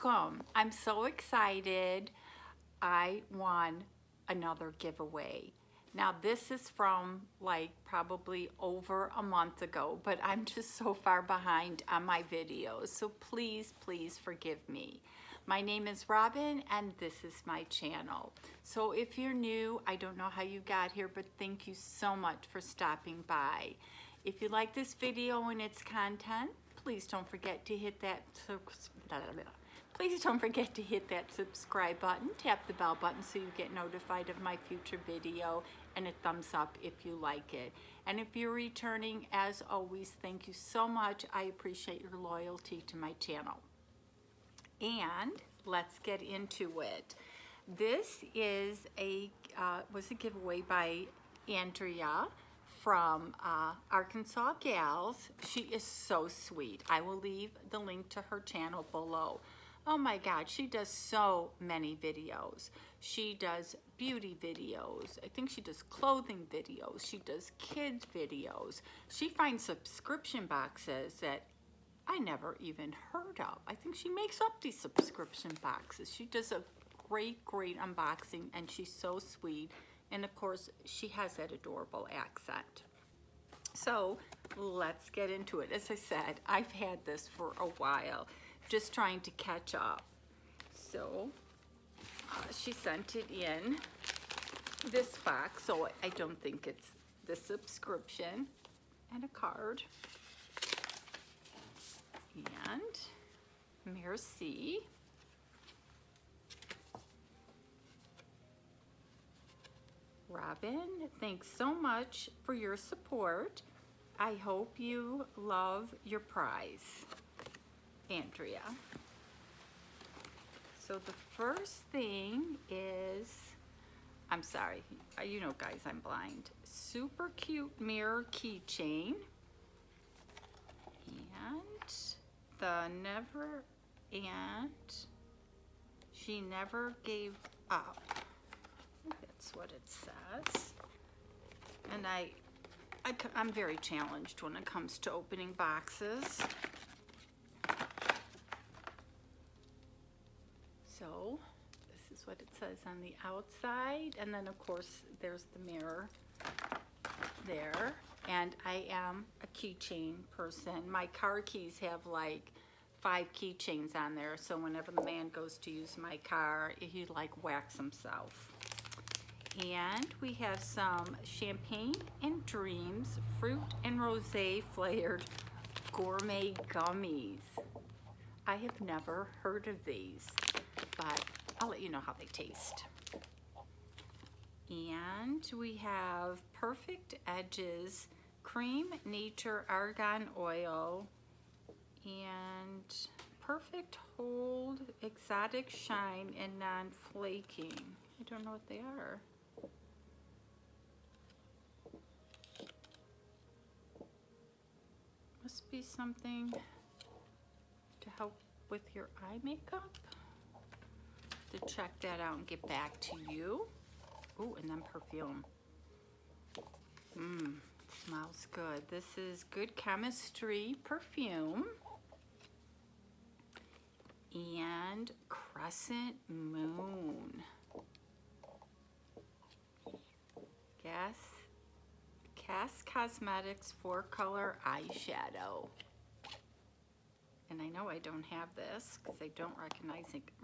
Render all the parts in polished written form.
Welcome. I'm so excited. I won another giveaway. Now this is from like probably over a month ago, but I'm just so far behind on my videos. So please, please forgive me. My name is Robin and this is my channel. So if you're new, I don't know how you got here, but thank you so much for stopping by. If you like this video and its content, please don't forget to hit that subscribe button, tap the bell button so you get notified of my future video, and a thumbs up if you like it. And if you're returning, as always, thank you so much. I appreciate your loyalty to my channel. And let's get into it. This is was a giveaway by Andrea from Arkansas Gals. She is so sweet. I will leave the link to her channel below. Oh my God, she does so many videos. She does beauty videos. I think she does clothing videos. She does kids videos. She finds subscription boxes that I never even heard of. I think she makes up these subscription boxes. She does a great unboxing, and she's so sweet. And of course, she has that adorable accent. So let's get into it. As I said, I've had this for a while, just trying to catch up. So she sent it in this box, so I don't think it's the subscription, and a card. And merci. Robin, thanks so much for your support. I hope you love your prize. Andrea. So the first thing is, I'm sorry, you know guys, I'm blind. Super cute mirror keychain. And she never gave up. That's what it says. And I'm very challenged when it comes to opening boxes. So this is what it says on the outside, and then of course there's the mirror there. And I am a keychain person. My car keys have like 5 keychains on there, so whenever the man goes to use my car, he like whacks himself. And we have some Champagne and Dreams fruit and rosé flavored gourmet gummies. I have never heard of these, but I'll let you know how they taste. And we have Perfect Edges Cream Nature Argan Oil and Perfect Hold Exotic Shine and Non-Flaking. I don't know what they are. Must be something to help with your eye makeup. To check that out and get back to you. Ooh, and then perfume. Smells good. This is Good Chemistry perfume. And Crescent Moon. Cass Cosmetics 4-color eyeshadow. And I know I don't have this because I don't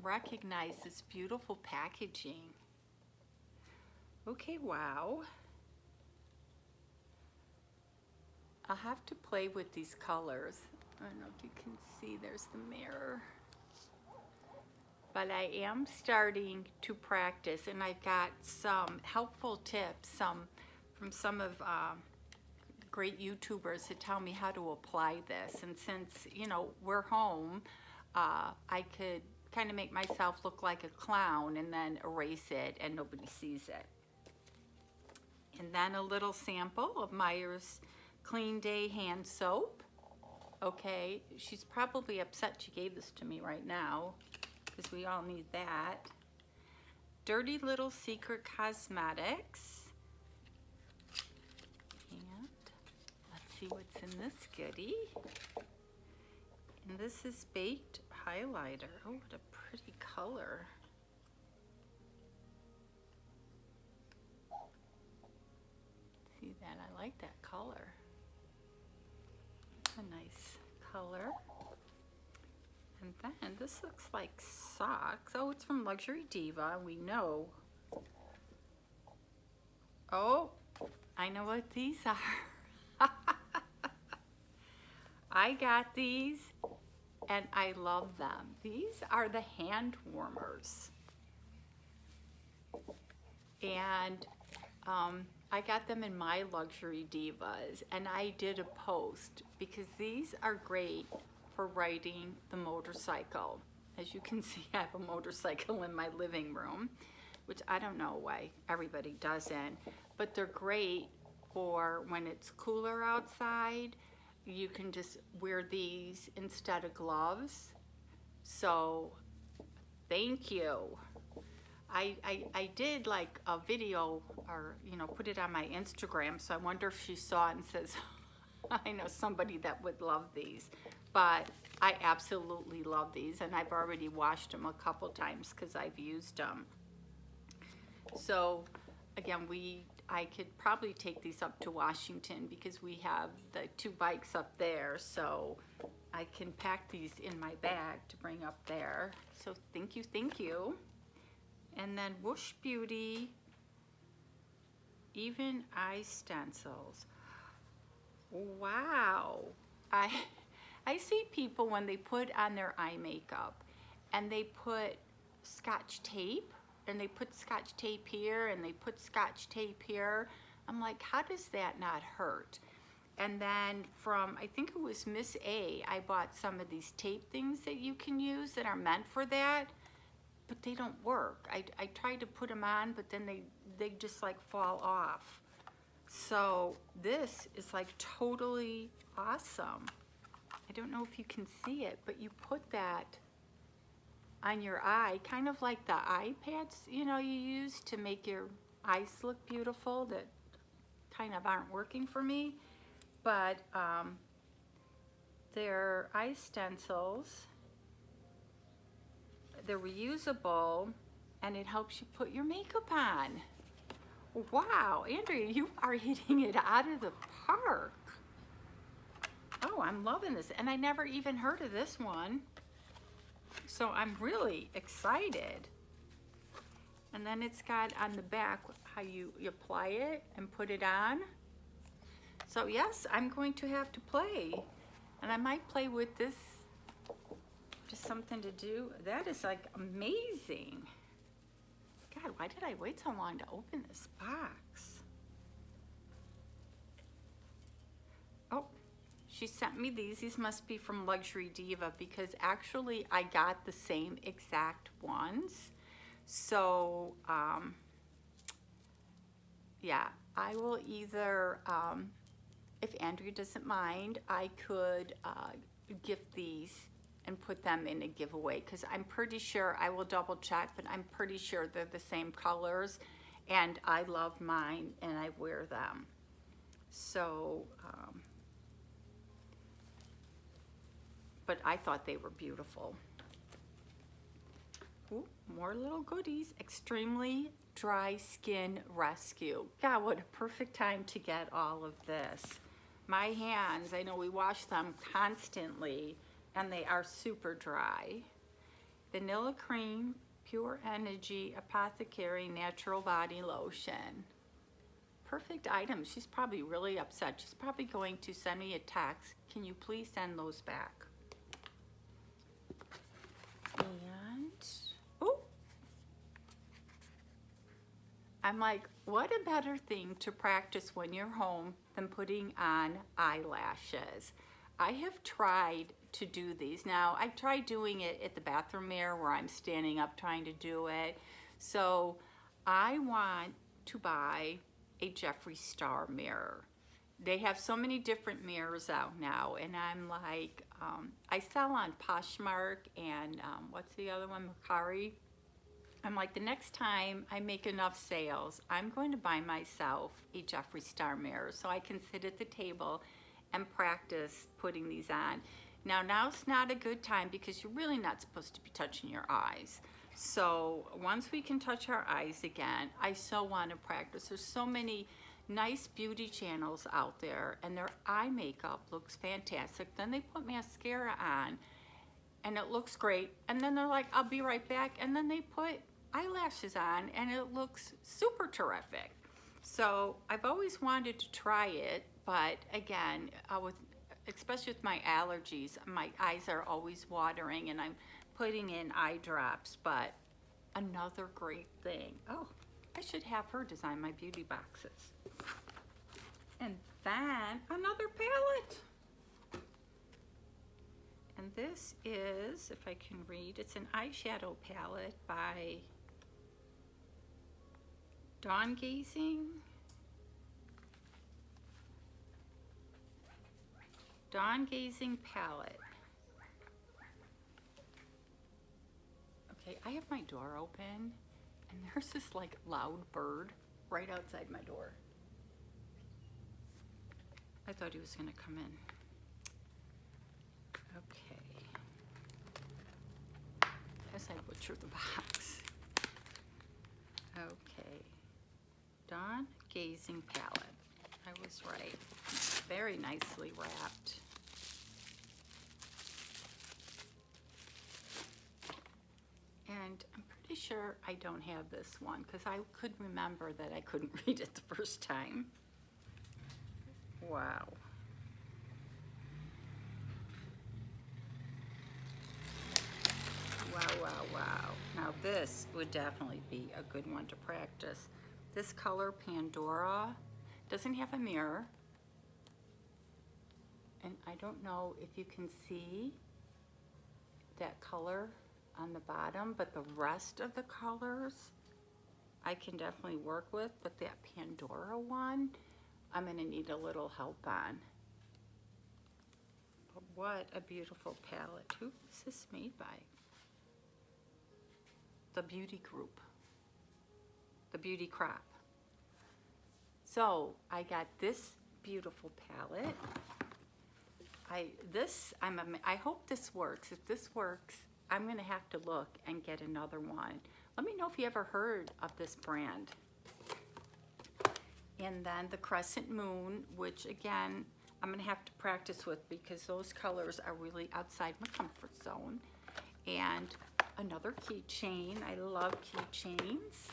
recognize this beautiful packaging. Okay, wow. I'll have to play with these colors. I don't know if you can see, there's the mirror. But I am starting to practice, and I've got some helpful tips from some of great YouTubers to tell me how to apply this. And since, you know, we're home, I could kind of make myself look like a clown and then erase it and nobody sees it. And then a little sample of Meyer's Clean Day hand soap. Okay, she's probably upset she gave this to me right now because we all need that. Dirty Little Secret Cosmetics. And let's see what's in this goodie. And this is Baked highlighter. Oh, what a pretty color. See that? I like that color. A nice color. And then this looks like socks. Oh, it's from Luxury Diva. We know. Oh, I know what these are. I got these and I love them. These are the hand warmers. And I got them in my Luxury Divas, and I did a post because these are great for riding the motorcycle. As you can see, I have a motorcycle in my living room, which I don't know why everybody doesn't, but they're great for when it's cooler outside. You can just wear these instead of gloves. So thank you. I did like a video, or put it on my Instagram, so I wonder if she saw it and says, I know somebody that would love these. But I absolutely love these, and I've already washed them a couple times because I've used them. So again, I could probably take these up to Washington because we have the 2 bikes up there, so I can pack these in my bag to bring up there. So thank you, thank you. And then Whoosh Beauty, Even Eye Stencils. Wow. I see people when they put on their eye makeup and they put Scotch tape, and they put Scotch tape here and they put Scotch tape here. I'm like, how does that not hurt? And then from, I think it was Miss A, I bought some of these tape things that you can use that are meant for that, but they don't work. I tried to put them on, but then they just like fall off. So this is like totally awesome. I don't know if you can see it, but you put that on your eye, kind of like the eye pads, you use to make your eyes look beautiful, that kind of aren't working for me. But they're eye stencils. They're reusable, and it helps you put your makeup on. Wow, Andrea, you are hitting it out of the park. Oh, I'm loving this, and I never even heard of this one. So I'm really excited. And then it's got on the back how you apply it and put it on. So yes, I'm going to have to play, and I might play with this. Just something to do. That is like amazing. God, why did I wait so long to open this box? Oh, she sent me these. These must be from Luxury Diva, because actually I got the same exact ones. So, yeah, I will either, if Andrea doesn't mind, I could gift these and put them in a giveaway, because I'm pretty sure, I will double check, but I'm pretty sure they're the same colors, and I love mine and I wear them. So, but I thought they were beautiful. Ooh, more little goodies. Extremely Dry Skin Rescue. God, what a perfect time to get all of this. My hands, I know we wash them constantly, and they are super dry. Vanilla Cream, Pure Energy, Apothecary Natural Body Lotion. Perfect item. She's probably really upset. She's probably going to send me a text. Can you please send those back? And, oh, I'm like, what a better thing to practice when you're home than putting on eyelashes. I have tried to do these. Now, I've tried doing it at the bathroom mirror where I'm standing up trying to do it. So I want to buy a Jeffree Star mirror. They have so many different mirrors out now, and I'm like, I sell on Poshmark and what's the other one, Mercari. I'm like, the next time I make enough sales, I'm going to buy myself a Jeffree Star mirror so I can sit at the table and practice putting these on. Now's not a good time because you're really not supposed to be touching your eyes. So once we can touch our eyes again, I so want to practice. There's so many nice beauty channels out there and their eye makeup looks fantastic. Then they put mascara on and it looks great. And then they're like, I'll be right back. And then they put eyelashes on and it looks super terrific. So I've always wanted to try it, but again, especially with my allergies, my eyes are always watering and I'm putting in eye drops. But another great thing, oh, I should have her design my beauty boxes. And then another palette. And this is, if I can read, it's an eyeshadow palette by Dawn Gazing. Dawn Gazing palette. Okay, I have my door open and there's this like loud bird right outside my door. I thought he was gonna come in. Okay. As I butcher the box. Okay. Dawn Gazing palette. I was right. Very nicely wrapped. And I'm pretty sure I don't have this one because I could remember that I couldn't read it the first time. Wow. Wow, wow, wow. Now this would definitely be a good one to practice. This color, Pandora, doesn't have a mirror. And I don't know if you can see that color on the bottom, but the rest of the colors I can definitely work with, but that Pandora one, I'm gonna need a little help on. But what a beautiful palette. Who is this made by? The Beauty Group, the Beauty Crop. So I got this beautiful palette. I hope this works. If this works, I'm gonna have to look and get another one. Let me know if you ever heard of this brand. And then the Crescent Moon, which again, I'm gonna have to practice with because those colors are really outside my comfort zone. And another keychain. I love keychains.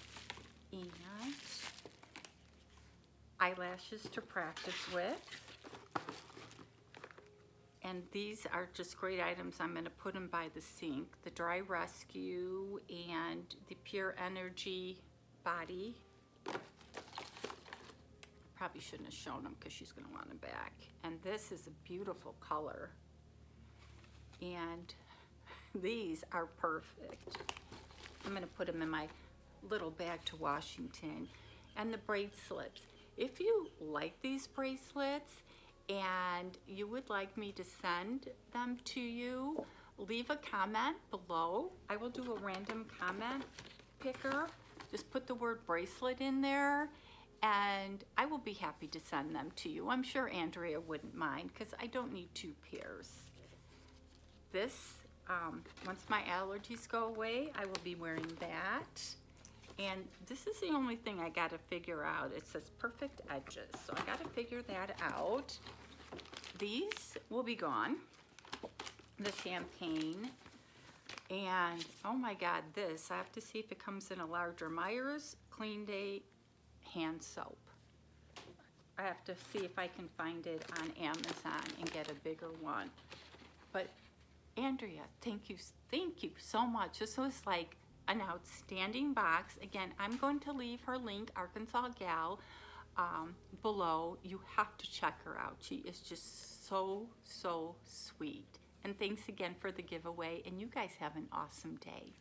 And eyelashes to practice with. And these are just great items. I'm gonna put them by the sink. The Dry Rescue and the Pure Energy Body. Probably shouldn't have shown them because she's gonna want them back. And this is a beautiful color. And these are perfect. I'm gonna put them in my little bag to Washington. And the bracelets. If you like these bracelets and you would like me to send them to you, leave a comment below. I will do a random comment picker. Just put the word bracelet in there and I will be happy to send them to you. I'm sure Andrea wouldn't mind because I don't need 2 pairs. This, once my allergies go away, I will be wearing that. And this is the only thing I gotta figure out. It says perfect edges, so I gotta figure that out. These will be gone, the champagne. And oh my God, this, I have to see if it comes in a larger Meyer's Clean Day hand soap. I have to see if I can find it on Amazon and get a bigger one. But Andrea, thank you so much. This was like an outstanding box. Again, I'm going to leave her link, Arkansas Gal, below. You have to check her out. She is just so sweet. And thanks again for the giveaway, and you guys have an awesome day.